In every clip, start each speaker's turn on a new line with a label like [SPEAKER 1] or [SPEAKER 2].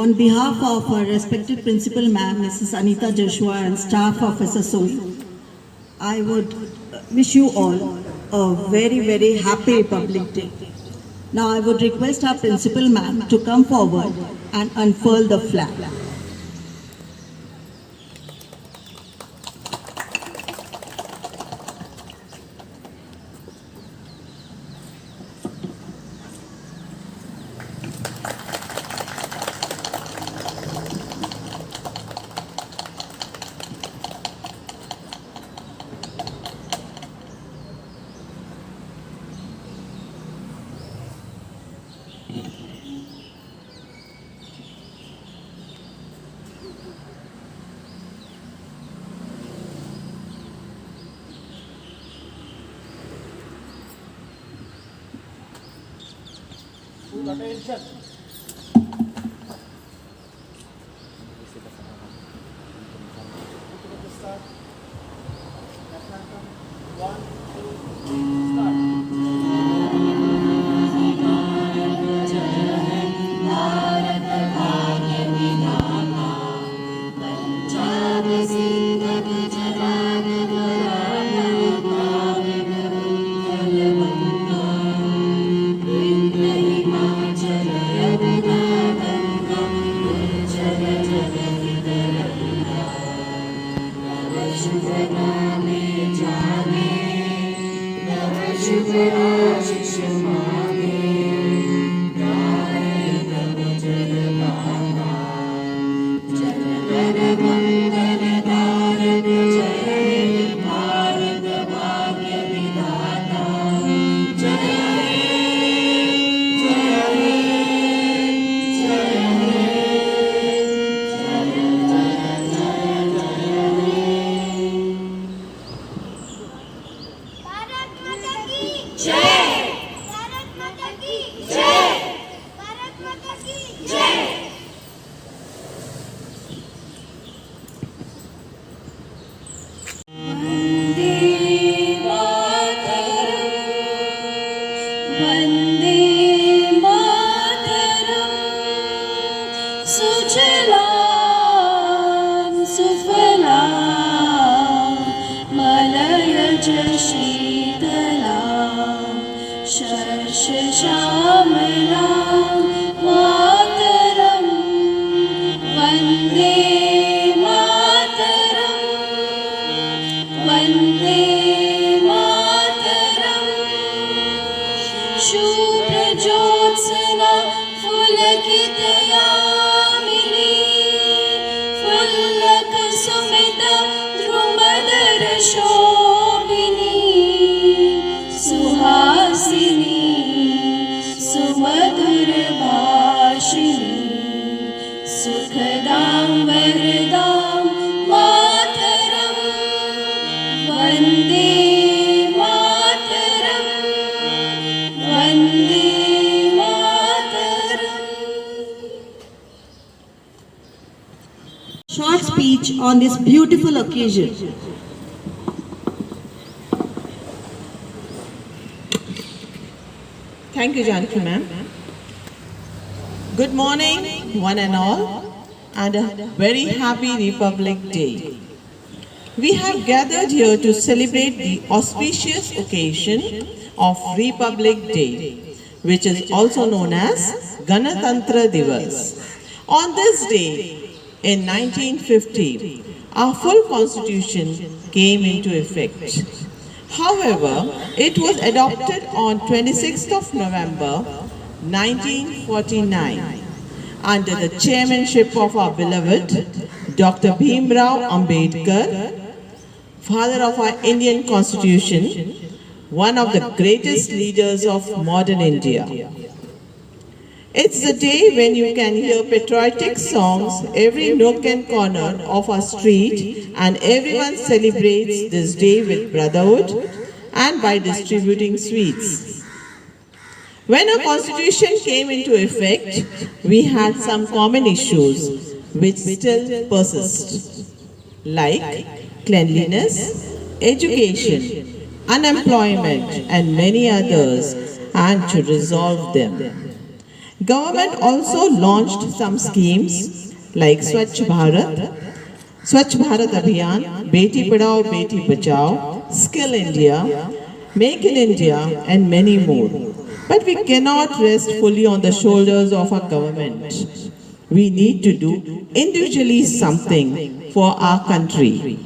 [SPEAKER 1] On behalf of our respected principal ma'am, Mrs. Anita Joshua, and staff of SSOE, I would wish you all a very, very happy Republic Day. Now I would request our principal ma'am to come forward and unfurl the flag.
[SPEAKER 2] Attention. Start. One, two, start.
[SPEAKER 1] Short speech on this beautiful occasion.
[SPEAKER 3] Thank you, Janaki ma'am. Good morning, one and all, and a very happy Republic Day. We have gathered here to celebrate the auspicious occasion of Republic Day, which is also known as Ganatantra Divas. On this day, in 1950, our full constitution came into effect. However, it was adopted on 26th of November 1949 under the chairmanship of our beloved Dr. Bhimrao Ambedkar, father of our Indian Constitution, one of the greatest leaders of modern India. It's the day when you can hear patriotic songs every nook and corner of our street, and everyone celebrates this day with brotherhood and by distributing sweets. When our constitution came into effect, we had some common issues which still persist, like cleanliness, education, unemployment, and many others, and to resolve them. Government also launched some schemes like Swachh Bharat Abhiyan, Beti Padhao Beti Bachao, Skill India, Make in India, and many more. But we cannot rest fully on the shoulders of our government. We need to do individually something for our country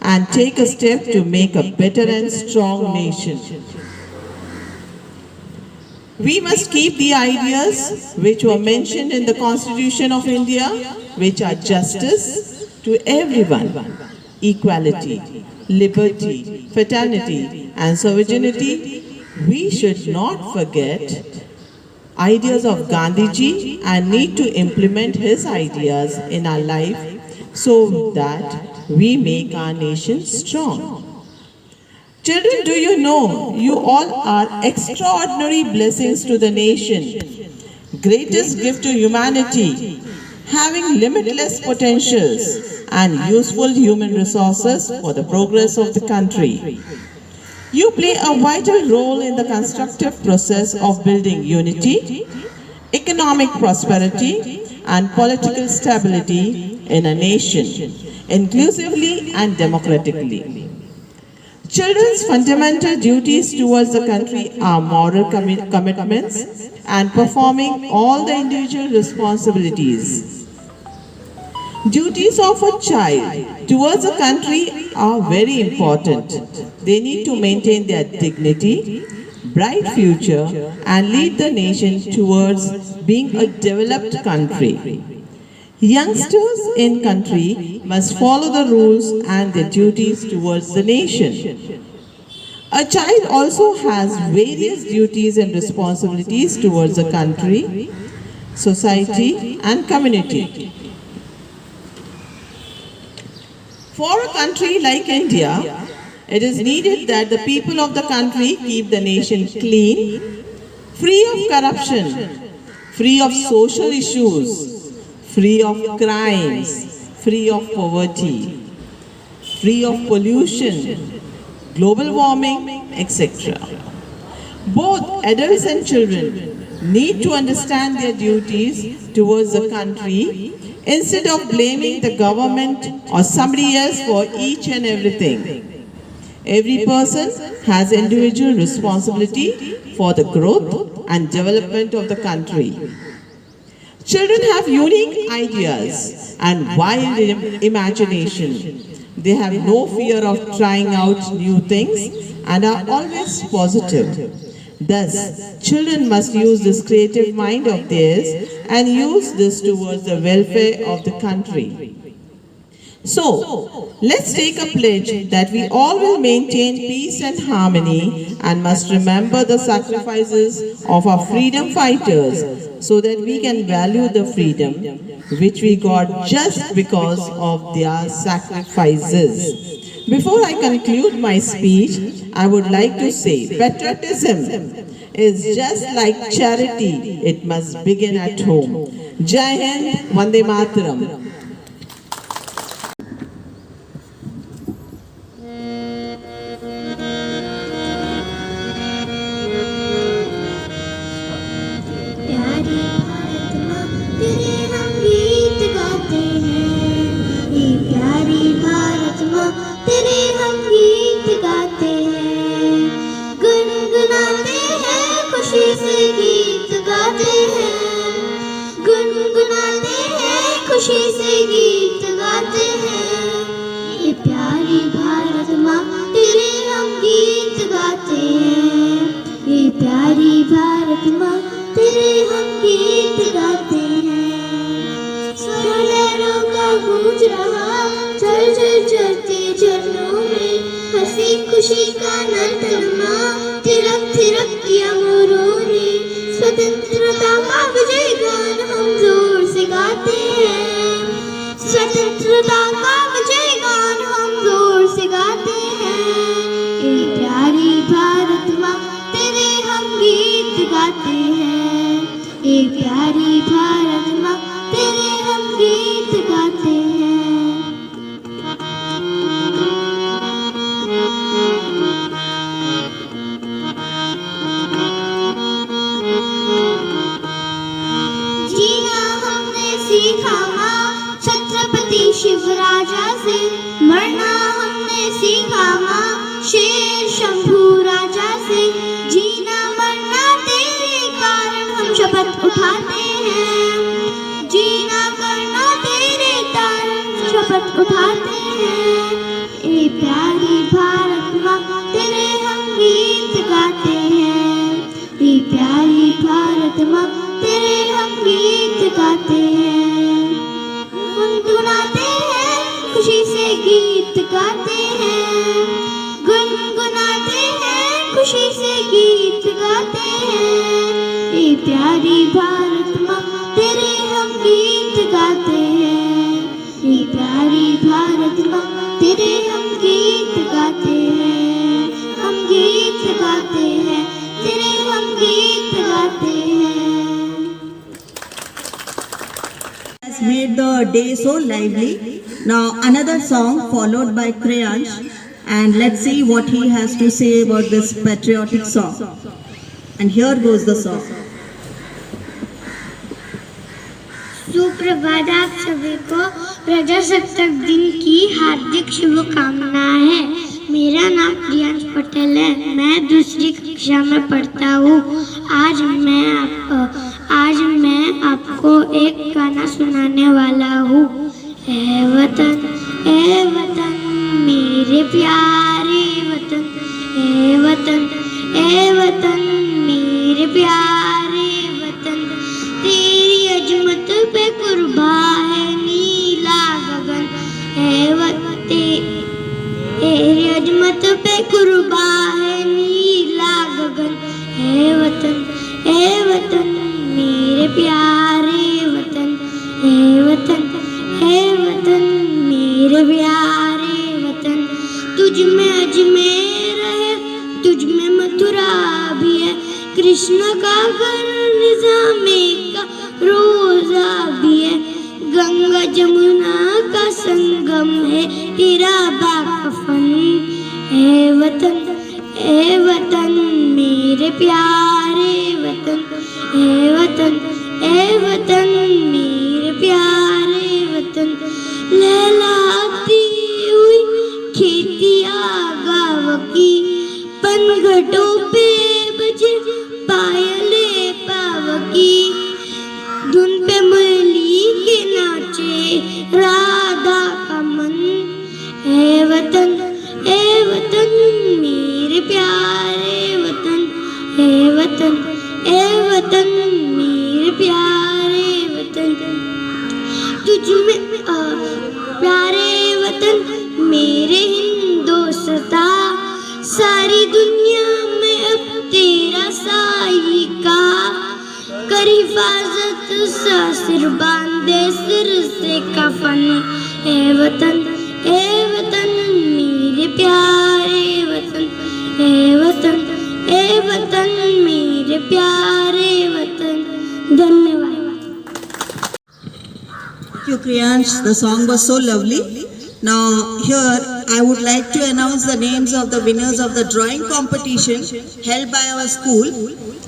[SPEAKER 3] and take a step to make a better and strong nation. We must keep the ideas which were mentioned in the Constitution of India, which are justice to everyone, equality, liberty, fraternity, and sovereignty. We should not forget ideas of Gandhiji and need to implement his ideas in our life so that we make our nation strong. Children, do you know you all are extraordinary blessings to the nation, greatest gift to humanity, having limitless potentials and useful human resources for the progress of the country. You play a vital role in the constructive process of building unity, economic prosperity, and political stability in a nation, inclusively and democratically. Children's fundamental duties towards the country are moral commitments and performing all the individual responsibilities. Duties of a child towards a country are very important. They need to maintain their dignity, bright future, and lead the nation towards being a developed country. Youngsters in country must follow the rules and their duties towards the nation. A child also has various duties and responsibilities towards the country, society, and community. For a country like India, it is needed that the people of the country keep the nation clean, free of corruption, free of social issues, free of crimes, free of poverty, free of pollution, global warming, etc. Both adults and children need to understand their duties towards the country instead of blaming the government or somebody else for each and everything. Every person has individual responsibility for the growth and development of the country. Children have unique ideas and wild imagination. They have no fear of trying out new things and are always positive. Thus, children must use this creative mind of theirs and use this towards the welfare of the country. So, let's take a pledge that we all will maintain peace and harmony and must remember the sacrifices of our freedom fighters so that we can value the freedom which we got just because of their sacrifices. Before I conclude my speech, I would like to say patriotism is just like charity. It must begin at home. Jai Hind, Vande Mataram.
[SPEAKER 4] खुशी से गीत गाते हैं ये प्यारी भारत माँ तेरे हम गीत गाते हैं ये प्यारी भारत माँ तेरे हम गीत गाते हैं स्वर लहरों का गूंज रहा चल चल चलते चरणों में हंसी खुशी का नतनमा थिरक थिरक किया मोरों ने स्वतंत्रता का विजय गान हम जोर से गाते हैं स्वतंत्रता का विजय गान हम जोर से गाते हैं ये प्यारी भारत माँ तेरे हम गीत गाते हैं ये प्यारी भारत माँ तेरे हम गीत गाते हैं राजा से मरना हमने सीखा माँ, शेर शंभू राजा से जीना मरना तेरे कारण हम शपथ उठाते हैं, जीना करना तेरे कारण शपथ उठाते हैं। ए प्यारी भारत माँ तेरे हम गीत गाते हैं, ए प्यारी भारत माँ तेरे हम गीत गाते हैं, गुनगुनाते हैं खुशी से गीत गाते हैं, गुनगुनाते हैं खुशी से गीत गाते हैं। ए प्यारी भारत माँ तेरे हम गीत गाते हैं, ए प्यारी भारत माँ तेरे हम गीत गाते हैं, हम गीत गाते हैं, तेरे हम गीत गाते हैं।
[SPEAKER 1] Has made the day so lively. Now another song followed by Kriyansh, and let's see what he has to say about this patriotic song. And here goes the song.
[SPEAKER 4] सुप्रभात आप सभी को प्रजासत्ताक दिन की हार्दिक शुभकामनाएं हैं। मेरा नाम प्रियांश पटेल है, मैं दूसरी कक्षा में पढ़ता हूँ। आज मैं आपको एक गाना सुनाने वाला हूँ। ए वतन मेरे प्यारे वतन, ए वतन मेरे प्यारे वतन, तेरी अजमत पे कुर्बा है नीला गगन, तेरी अजमत पे कुर्बा है नीला गगन, ए वतन मेरे प्यारे वतन, ए वतन मेरे प्यारे वतन, तुझ में अजमेर है, तुझ में मथुरा भी है, कृष्ण का घर निजामे का रोजा भी है, गंगा जमुना का संगम है तेरा बाकफन, ए वतन मेरे प्यारे वतन, ए वतन मेरे प्यारे वतन, लहलाती हुई खेतियाँ गाँव की, पनघटों पे बजे पायले पाव की, धुन पे मुरली के नाचे राधा का मन, ए वतन मेरे प्यारे वतन, ए वतन मेरे प्यारे वतन, तुझ में प्यारे वतन मेरे हिंदोस्ता, सारी दुनिया में अब तेरा साई का, कर हिफाजत सा सिर बांधे सिर से कफन, ए वतन मेरे प्यारे वतन, ए वतन मेरे प्यारे वतन। धन्यवाद।
[SPEAKER 1] Thank you, Kriyansh. The song was so lovely. Now here I would like to announce the names of the winners of the drawing competition held by our school,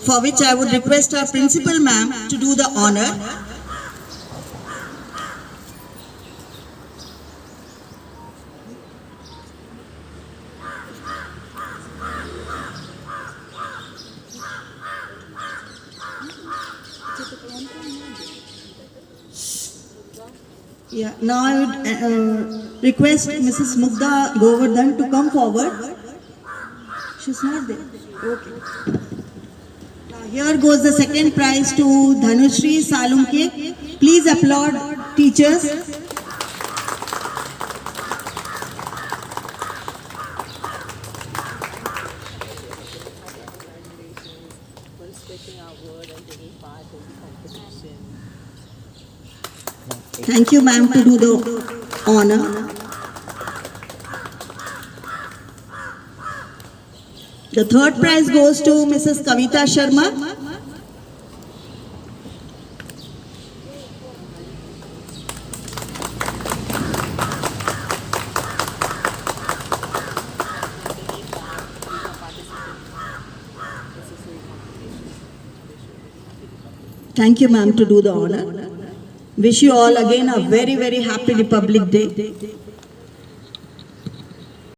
[SPEAKER 1] for which I would request our principal ma'am to do the honor. Yeah, now I would request Mrs. Mugdha Govardhan to come forward. She's not there. Okay. Now here goes the second prize to Dhanushri Salunke. Please applaud teachers. Thank you, ma'am, to do the honor. The third prize goes to Mrs. Kavita Sharma. Thank you, ma'am, to do the honor. Wish you all again a very, very happy Republic Day.